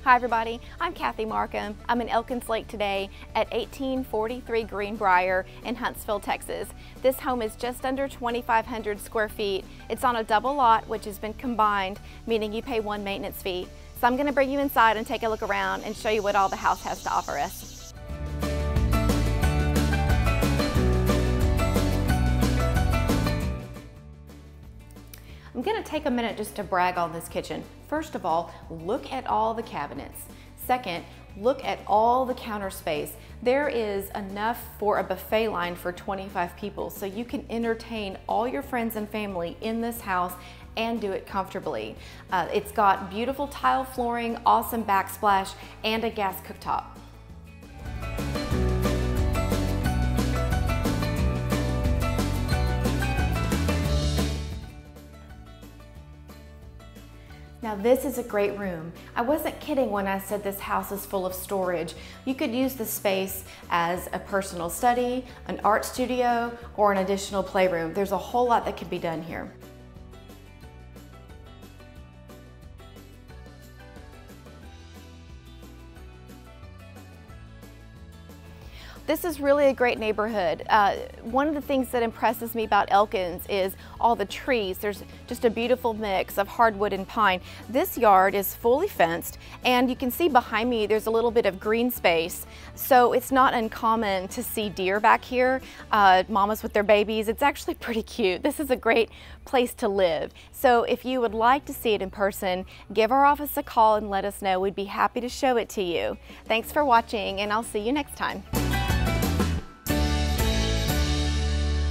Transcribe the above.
Hi everybody, I'm Kathy Markham. I'm in Elkins Lake today at 1843 Greenbriar in Huntsville, Texas. This home is just under 2,500 square feet. It's on a double lot which has been combined, meaning you pay one maintenance fee. So I'm going to bring you inside and take a look around and show you what all the house has to offer us. I'm going to take a minute just to brag on this kitchen. First of all, look at all the cabinets. Second, look at all the counter space. There is enough for a buffet line for 25 people, so you can entertain all your friends and family in this house and do it comfortably. It's got beautiful tile flooring, awesome backsplash, and a gas cooktop. Now this is a great room. I wasn't kidding when I said this house is full of storage. You could use the space as a personal study, an art studio, or an additional playroom. There's a whole lot that can be done here. This is really a great neighborhood. One of the things that impresses me about Elkins is all the trees. There's just a beautiful mix of hardwood and pine. This yard is fully fenced, and you can see behind me there's a little bit of green space. So it's not uncommon to see deer back here, mamas with their babies. It's actually pretty cute. This is a great place to live. So if you would like to see it in person, give our office a call and let us know. We'd be happy to show it to you. Thanks for watching, and I'll see you next time.